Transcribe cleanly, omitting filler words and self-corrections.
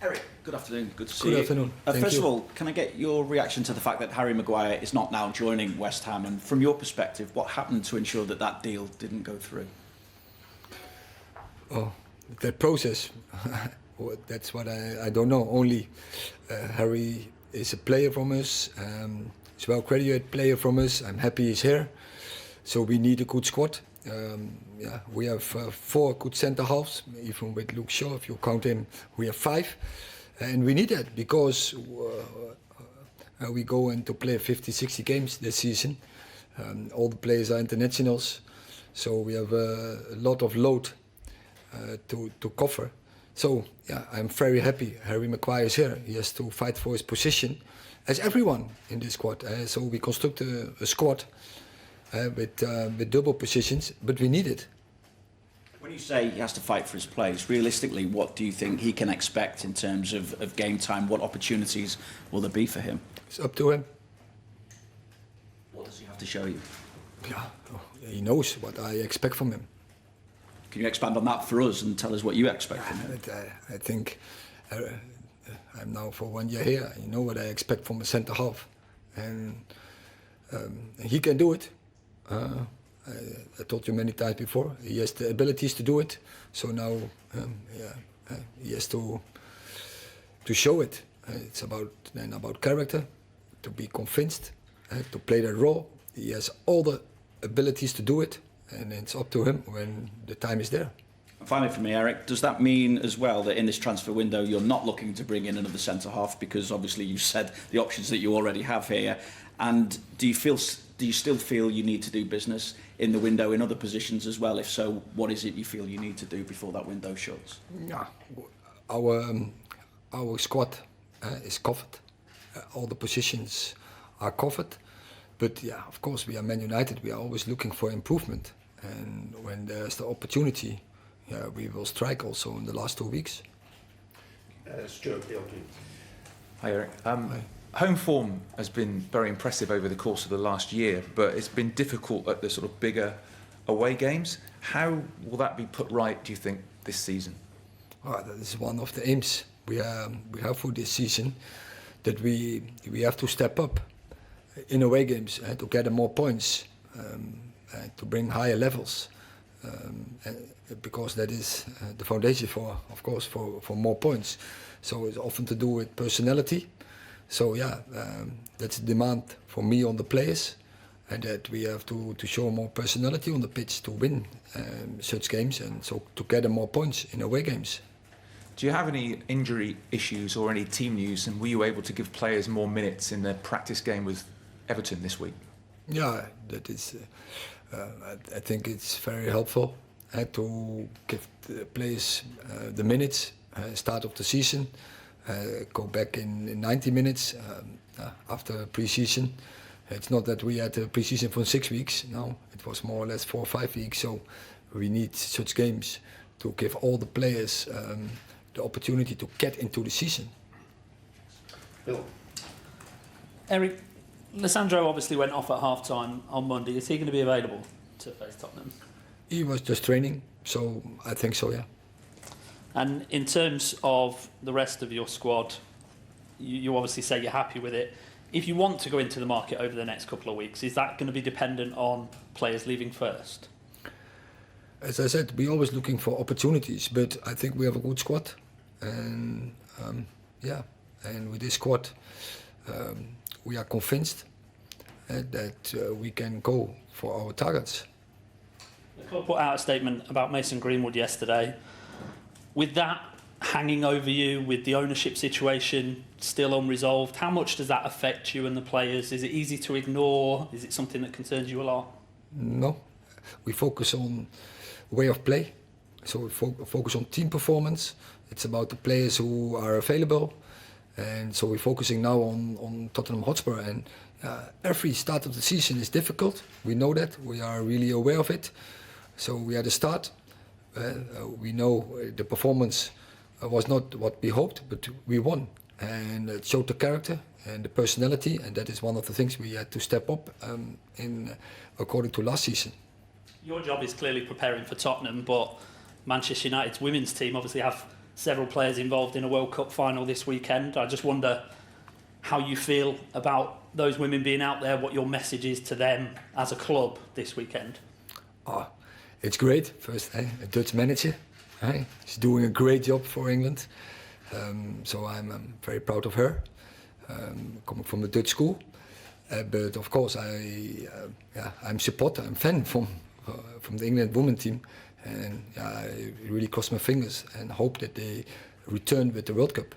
Eric, good afternoon. Good to see you. Good afternoon. First of all, can I get your reaction to the fact that Harry Maguire is not now joining West Ham? And from your perspective, what happened to ensure that that deal didn't go through? Oh, the process. That's what I don't know. Only Harry is a player from us. He's a well-credited player from us. I'm happy he's here. So we need a good squad. We have 4 good centre halves, even with Luke Shaw, if you count him, we have 5. And we need that because we go into play 50, 60 games this season. All the players are internationals, so we have a lot of load to cover. So I'm very happy Harry Maguire is here. He has to fight for his position, as everyone in this squad. So we construct a squad with double positions, but we need it. When you say he has to fight for his place, realistically, what do you think he can expect in terms of game time? What opportunities will there be for him? It's up to him. What does he have to show you? He knows what I expect from him. Can you expand on that for us and tell us what you expect from him? I think I'm now for 1 year here. You know what I expect from a centre half, and he can do it. I told you many times before, he has the abilities to do it. So now he has to show it. It's about character, to be convinced, to play that role. He has all the abilities to do it, and it's up to him when the time is there. Finally for me, Eric, does that mean as well that in this transfer window you're not looking to bring in another centre-half, because obviously you said the options that you already have here, and do you still feel you need to do business in the window in other positions as well? If so, what is it you feel you need to do before that window shuts? Our squad is covered. All the positions are covered. But of course, we are Man United. We are always looking for improvement. And when there's the opportunity, we will strike also in the last 2 weeks. Stuart, Hi, Eric. Home form has been very impressive over the course of the last year, but it's been difficult at the sort of bigger away games. How will that be put right, do you think, this season? That is one of the aims we have for this season, that we have to step up in away games to gather more points, to bring higher levels, because that is the foundation for, of course, for more points. So it's often to do with personality. So that's a demand for me on the players, and that we have to show more personality on the pitch to win such games, and so to gather more points in away games. Do you have any injury issues or any team news, and were you able to give players more minutes in their practice game with Everton this week? Yeah, that is. I think it's very helpful to give the players the minutes start of the season. Go back in 90 minutes after pre-season. It's not that we had a pre-season for 6 weeks. No, it was more or less 4 or 5 weeks. So we need such games to give all the players the opportunity to get into the season. Bill. Eric, Lissandro obviously went off at half-time on Monday. Is he going to be available to face Tottenham? He was just training, so I think so, yeah. And in terms of the rest of your squad, you obviously say you're happy with it. If you want to go into the market over the next couple of weeks, is that going to be dependent on players leaving first? As I said, we're always looking for opportunities, but I think we have a good squad. And and with this squad, we are convinced that we can go for our targets. The club put out a statement about Mason Greenwood yesterday. With that hanging over you, with the ownership situation still unresolved, how much does that affect you and the players? Is it easy to ignore? Is it something that concerns you a lot? No. We focus on way of play. So we focus on team performance. It's about the players who are available. And so we're focusing now on Tottenham Hotspur. And every start of the season is difficult. We know that. We are really aware of it. So we are the start. We know the performance was not what we hoped, but we won. And it showed the character and the personality, and that is one of the things we had to step up according to last season. Your job is clearly preparing for Tottenham, but Manchester United's women's team obviously have several players involved in a World Cup final this weekend. I just wonder how you feel about those women being out there, what your message is to them as a club this weekend. Oh, it's great. First, a Dutch manager. She's doing a great job for England. So I'm very proud of her, coming from the Dutch school. But of course, I'm supporter, I'm fan from the England women team, and I really cross my fingers and hope that they return with the World Cup.